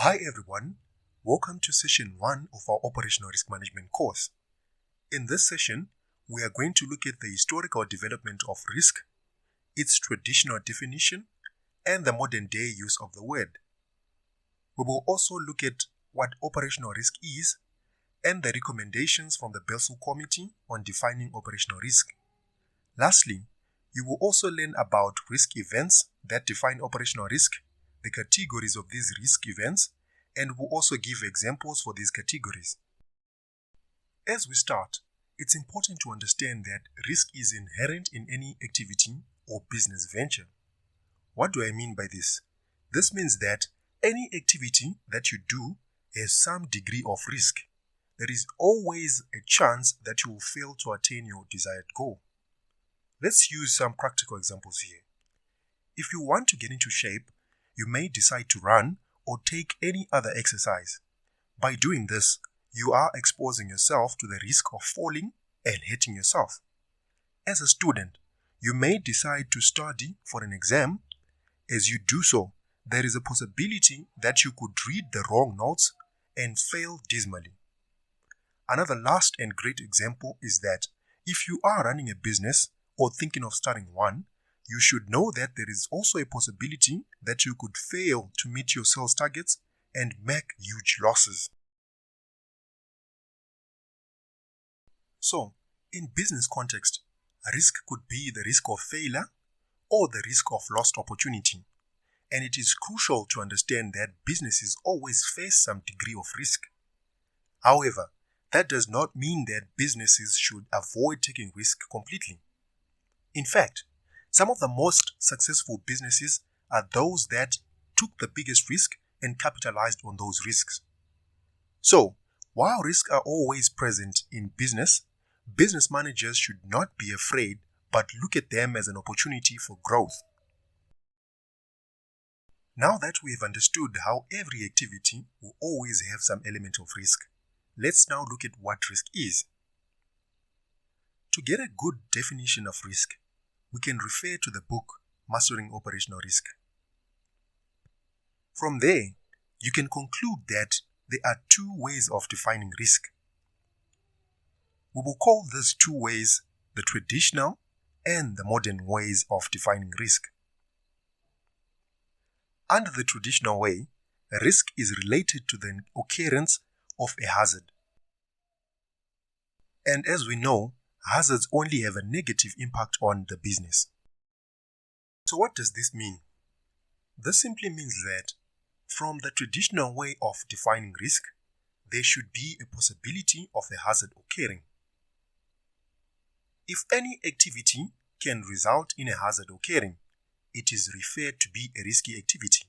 Hi everyone, welcome to session 1 of our Operational Risk Management course. In this session, we are going to look at the historical development of risk, its traditional definition, and the modern day use of the word. We will also look at what operational risk is and the recommendations from the Basel Committee on defining operational risk. Lastly, you will also learn about risk events that define operational risk, the categories of these risk events, and will also give examples for these categories. As we start, it's important to understand that risk is inherent in any activity or business venture. What do I mean by this? This means that any activity that you do has some degree of risk. There is always a chance that you will fail to attain your desired goal. Let's use some practical examples here. If you want to get into shape, you may decide to run or take any other exercise. By doing this, you are exposing yourself to the risk of falling and hurting yourself. As a student, you may decide to study for an exam. As you do so, there is a possibility that you could read the wrong notes and fail dismally. Another last and great example is that if you are running a business or thinking of starting one, you should know that there is also a possibility that you could fail to meet your sales targets and make huge losses. So, in business context, risk could be the risk of failure or the risk of lost opportunity. And it is crucial to understand that businesses always face some degree of risk. However, that does not mean that businesses should avoid taking risk completely. In fact, some of the most successful businesses are those that took the biggest risk and capitalized on those risks. So, while risks are always present in business managers should not be afraid but look at them as an opportunity for growth. Now that we have understood how every activity will always have some element of risk, let's now look at what risk is. To get a good definition of risk, we can refer to the book Mastering Operational Risk. From there, you can conclude that there are two ways of defining risk. We will call these two ways the traditional and the modern ways of defining risk. Under the traditional way, risk is related to the occurrence of a hazard. And as we know, hazards only have a negative impact on the business. So what does this mean? This simply means that from the traditional way of defining risk, there should be a possibility of a hazard occurring. If any activity can result in a hazard occurring, it is referred to be a risky activity.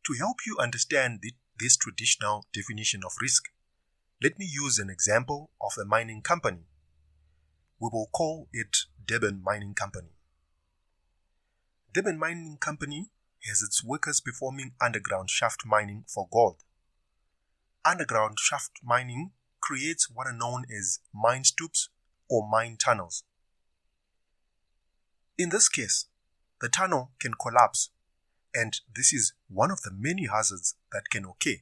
To help you understand this traditional definition of risk, let me use an example of a mining company. We will call it Durban Mining Company. Durban Mining Company has its workers performing underground shaft mining for gold. Underground shaft mining creates what are known as mine stoops or mine tunnels. In this case, the tunnel can collapse, and this is one of the many hazards that can occur.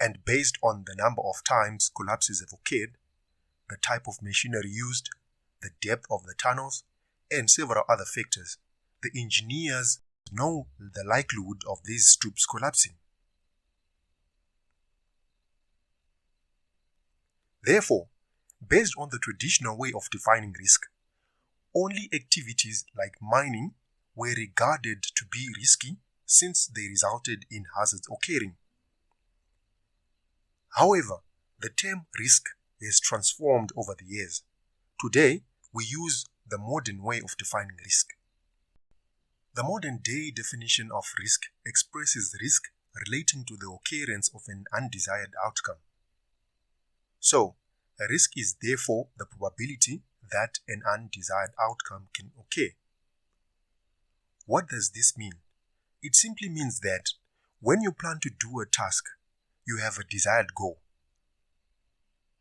And based on the number of times collapses have occurred, the type of machinery used, the depth of the tunnels, and several other factors, the engineers know the likelihood of these stoops collapsing. Therefore, based on the traditional way of defining risk, only activities like mining were regarded to be risky since they resulted in hazards occurring. However, the term risk has transformed over the years. Today, we use the modern way of defining risk. The modern day definition of risk expresses risk relating to the occurrence of an undesired outcome. So, a risk is therefore the probability that an undesired outcome can occur. What does this mean? It simply means that when you plan to do a task, you have a desired goal.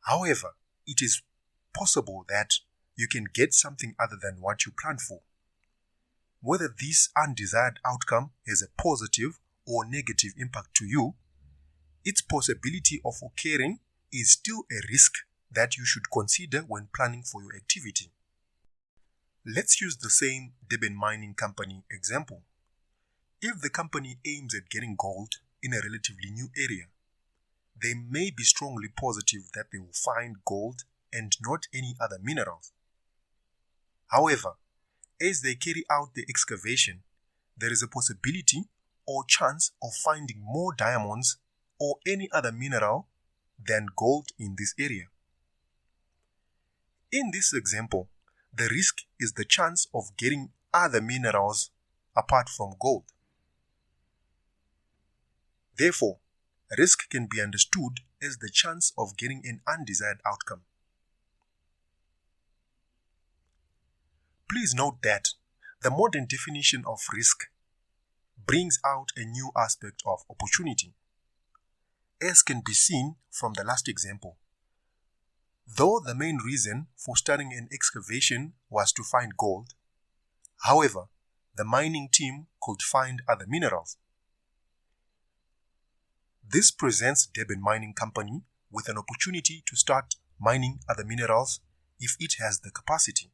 However, it is possible that you can get something other than what you planned for. Whether this undesired outcome has a positive or negative impact to you, its possibility of occurring is still a risk that you should consider when planning for your activity. Let's use the same Durban mining company example. If the company aims at getting gold in a relatively new area, they may be strongly positive that they will find gold and not any other minerals. However, as they carry out the excavation, there is a possibility or chance of finding more diamonds or any other mineral than gold in this area. In this example, the risk is the chance of getting other minerals apart from gold. Therefore, risk can be understood as the chance of getting an undesired outcome. Please note that the modern definition of risk brings out a new aspect of opportunity, as can be seen from the last example. Though the main reason for starting an excavation was to find gold, however, the mining team could find other minerals. This presents Durban Mining Company with an opportunity to start mining other minerals if it has the capacity.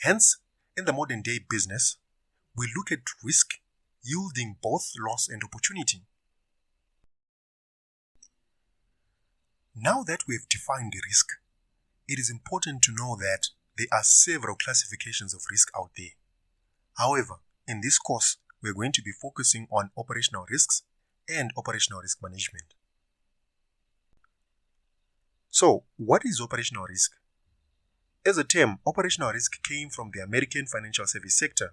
Hence, in the modern day business, we look at risk yielding both loss and opportunity. Now that we have defined risk, it is important to know that there are several classifications of risk out there. However, in this course, we're going to be focusing on operational risks and operational risk management. So, what is operational risk? As a term, operational risk came from the American financial service sector,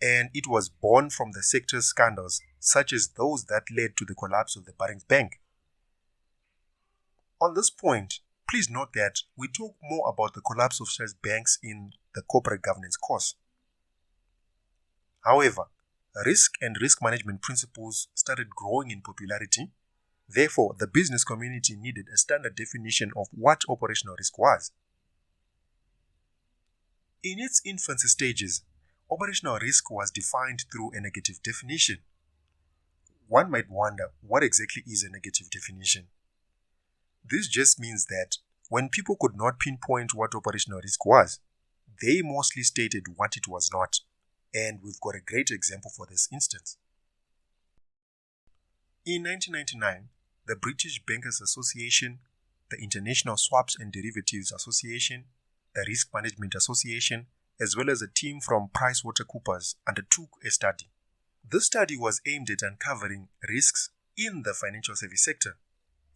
and it was born from the sector's scandals, such as those that led to the collapse of the Barings Bank. On this point, please note that we talk more about the collapse of such banks in the corporate governance course. However, risk and risk management principles started growing in popularity. Therefore, the business community needed a standard definition of what operational risk was. In its infancy stages, operational risk was defined through a negative definition. One might wonder, what exactly is a negative definition? This just means that when people could not pinpoint what operational risk was, they mostly stated what it was not. And we've got a great example for this instance. In 1999, the British Bankers Association, the International Swaps and Derivatives Association, the Risk Management Association, as well as a team from PricewaterhouseCoopers undertook a study. This study was aimed at uncovering risks in the financial service sector.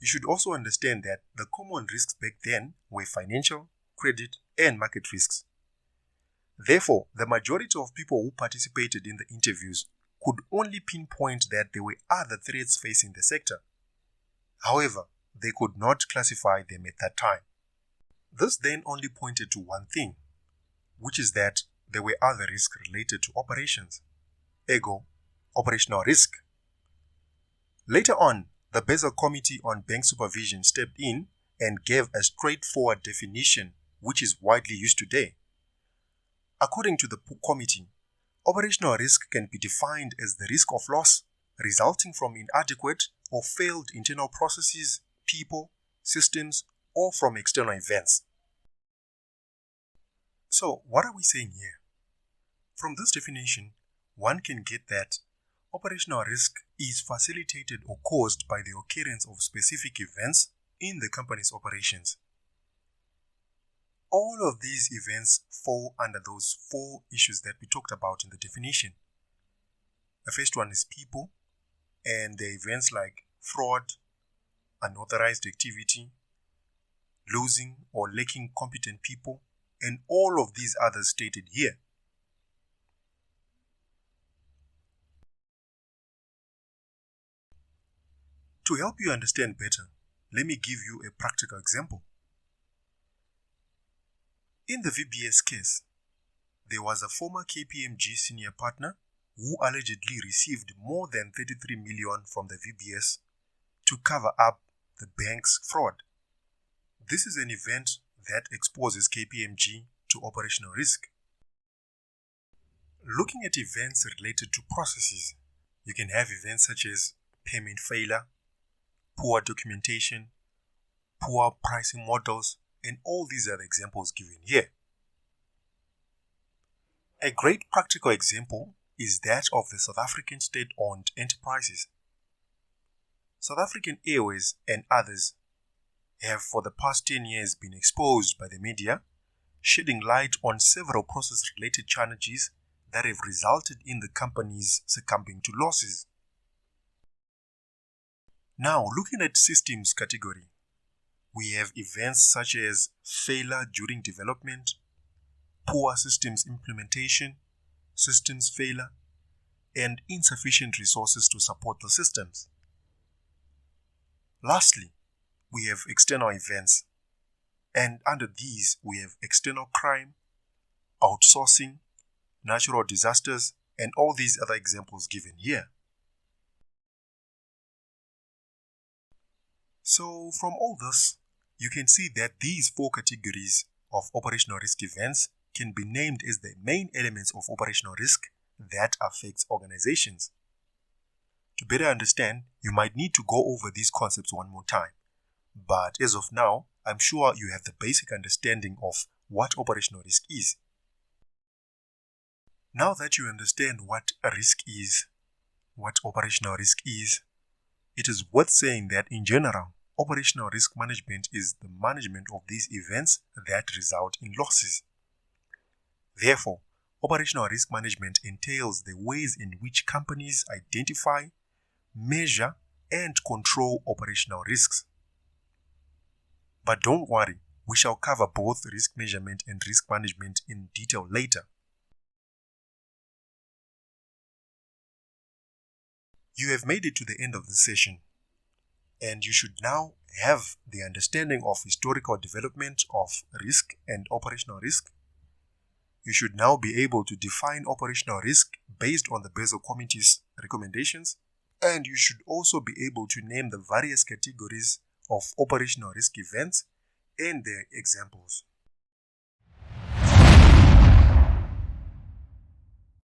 You should also understand that the common risks back then were financial, credit, and market risks. Therefore, the majority of people who participated in the interviews could only pinpoint that there were other threats facing the sector. However, they could not classify them at that time. This then only pointed to one thing, which is that there were other risks related to operations, ergo, operational risk. Later on, the Basel Committee on Bank Supervision stepped in and gave a straightforward definition, which is widely used today. According to the committee, operational risk can be defined as the risk of loss resulting from inadequate or failed internal processes, people, systems, or from external events. So, what are we saying here? From this definition, one can get that operational risk is facilitated or caused by the occurrence of specific events in the company's operations. All of these events fall under those four issues that we talked about in the definition. The first one is people, and the events like fraud, unauthorized activity, losing or lacking competent people, and all of these others stated here. To help you understand better, let me give you a practical example. In the VBS case, there was a former KPMG senior partner who allegedly received more than 33 million from the VBS to cover up the bank's fraud. This is an event that exposes KPMG to operational risk. Looking at events related to processes, you can have events such as payment failure, poor documentation, poor pricing models, and all these are the examples given here. A great practical example is that of the South African state-owned enterprises. South African Airways and others have for the past 10 years been exposed by the media, shedding light on several process-related challenges that have resulted in the companies succumbing to losses. Now, looking at systems category, we have events such as failure during development, poor systems implementation, systems failure, and insufficient resources to support the systems. Lastly, we have external events, and under these we have external crime, outsourcing, natural disasters, and all these other examples given here. So from all this, you can see that these four categories of operational risk events can be named as the main elements of operational risk that affects organizations. To better understand, you might need to go over these concepts one more time. But as of now, I'm sure you have the basic understanding of what operational risk is. Now that you understand what a risk is, what operational risk is, it is worth saying that in general, operational risk management is the management of these events that result in losses. Therefore, operational risk management entails the ways in which companies identify, measure, and control operational risks. But don't worry, we shall cover both risk measurement and risk management in detail later. You have made it to the end of the session, and you should now have the understanding of historical development of risk and operational risk. You should now be able to define operational risk based on the Basel Committee's recommendations, and you should also be able to name the various categories of operational risk events and their examples.